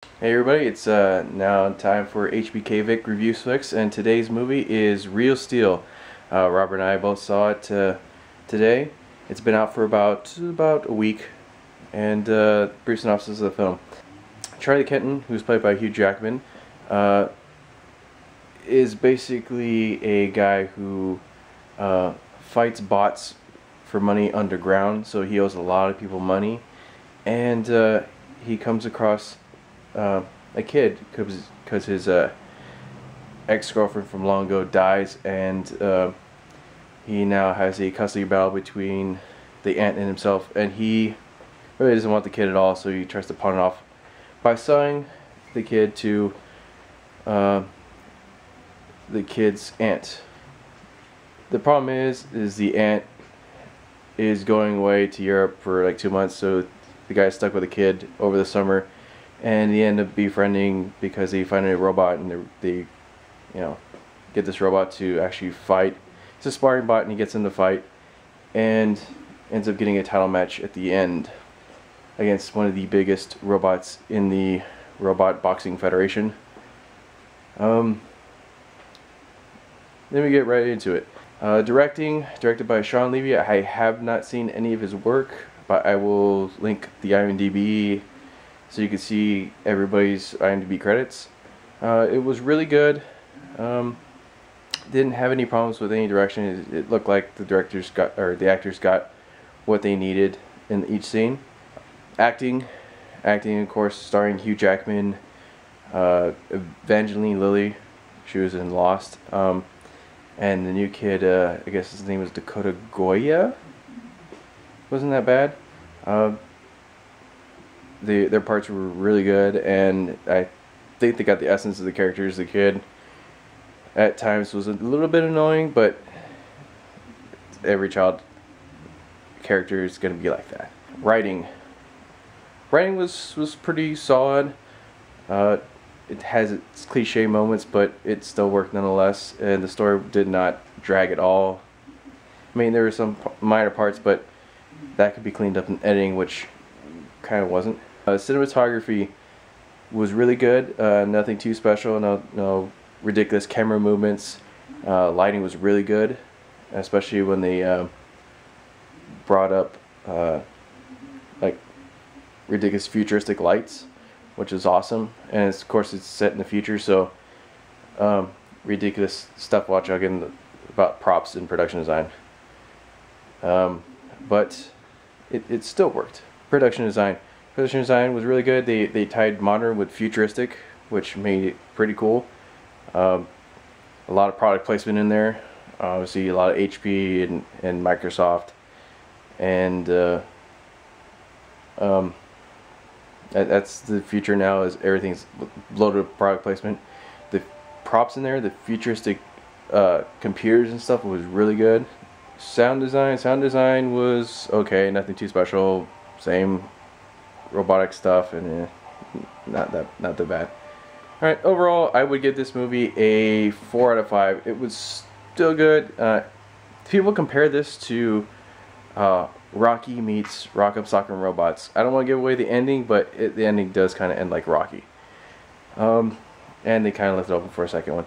Hey everybody, it's now time for HBK Vic Review Flicks, and today's movie is Real Steel. Robert and I both saw it today. It's been out for about a week, and brief synopsis of the film. Charlie Kenton, who's played by Hugh Jackman, is basically a guy who fights bots for money underground, so he owes a lot of people money, and he comes across a kid because his ex-girlfriend from long ago dies, and he now has a custody battle between the aunt and himself, and he really doesn't want the kid at all, so he tries to pawn it off by selling the kid to the kid's aunt. The problem is the aunt is going away to Europe for like 2 months, so the guy's stuck with a kid over the summer, and they end up befriending because they find a robot, and they get this robot to actually fight. It's a sparring bot, and he gets in the fight and ends up getting a title match at the end against one of the biggest robots in the Robot Boxing Federation. Then we get right into it. Directed by Sean Levy. I have not seen any of his work, but I will link the IMDb so you can see everybody's IMDb credits. It was really good. Didn't have any problems with any direction. It looked like the actors got what they needed in each scene. Acting, of course, starring Hugh Jackman, Evangeline Lilly, she was in Lost, and the new kid, I guess his name was Dakota Goya. Wasn't that bad. Their parts were really good, and I think they got the essence of the characters. The kid at times was a little bit annoying, but every child character is going to be like that. Writing was pretty solid. It has its cliche moments, but it still worked nonetheless, and the story did not drag at all. I mean, there were some minor parts, but that could be cleaned up in editing, which kind of wasn't. Cinematography was really good. Nothing too special. No ridiculous camera movements. Lighting was really good, especially when they brought up like ridiculous futuristic lights, which is awesome. And of course, it's set in the future, so ridiculous stuff. Watch again about props and production design. But it still worked. Production design was really good. They tied modern with futuristic, which made it pretty cool. A lot of product placement in there. Obviously, a lot of HP and Microsoft, and that's the future now. Is everything's loaded with product placement. The props in there, the futuristic computers and stuff was really good. Sound design was okay. Nothing too special. Same robotic stuff, and not that bad. Alright, overall, I would give this movie a 4 out of 5. It was still good. People compare this to Rocky meets Rock'em Sock'em Robots. I don't want to give away the ending, but the ending does kind of end like Rocky. And they kind of left it open for a second one.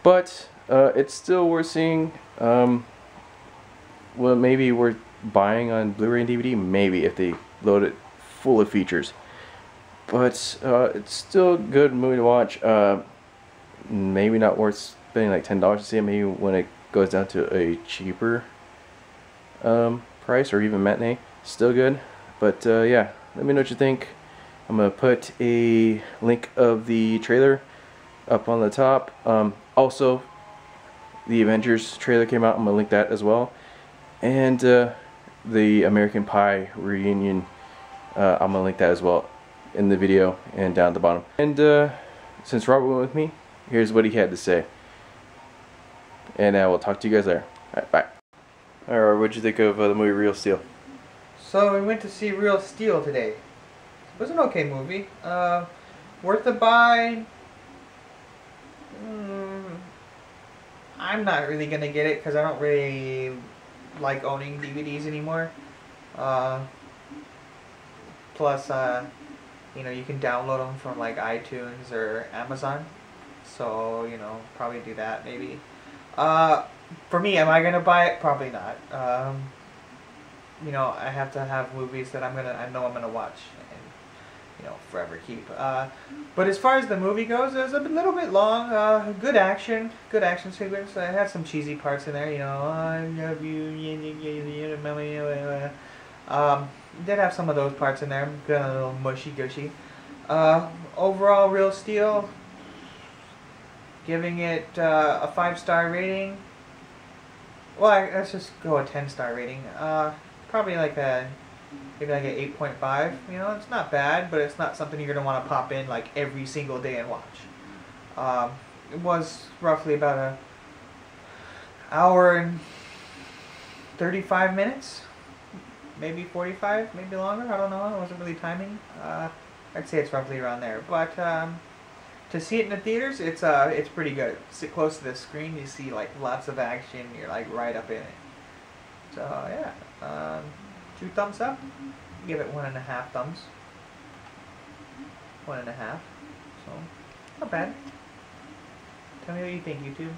But it's still worth seeing. Well, maybe worth buying on Blu-ray and DVD, maybe, if they load it full of features. But it's still a good movie to watch. Maybe not worth spending like $10 to see it. Maybe when it goes down to a cheaper price, or even matinee, still good. But yeah, let me know what you think. I'm gonna put a link of the trailer up on the top. Also, the Avengers trailer came out. I'm gonna link that as well. And the American Pie reunion, I'm gonna link that as well in the video and down at the bottom. And since Robert went with me, here's what he had to say. And I will talk to you guys later. Alright, bye. Alright, what'd you think of the movie Real Steel? So we went to see Real Steel today. It was an okay movie. Worth the buy. I'm not really gonna get it because I don't really like owning DVDs anymore. Plus, You know, you can download them from like iTunes or Amazon. So, you know, probably do that maybe. Uh, for me, am I gonna buy it? Probably not. You know, I have to have movies that I know I'm gonna watch and, you know, forever keep. But as far as the movie goes, it was a little bit long. Good action sequence. I had some cheesy parts in there. You know, I love you. Did have some of those parts in there. Got a little mushy gushy. Overall, Real Steel, giving it a 5-star rating. Well, let's just go a 10-star rating. Probably like maybe like a 8.5. You know, it's not bad, but it's not something you're gonna want to pop in like every single day and watch. It was roughly about an hour and 35 minutes, maybe 45, maybe longer. I don't know. I wasn't really timing. I'd say it's roughly around there. But to see it in the theaters, it's pretty good. Sit close to the screen, you see like lots of action. You're like right up in it. So yeah, 2 thumbs up. Give it 1.5 thumbs. 1.5. So not bad. Tell me what you think, YouTube.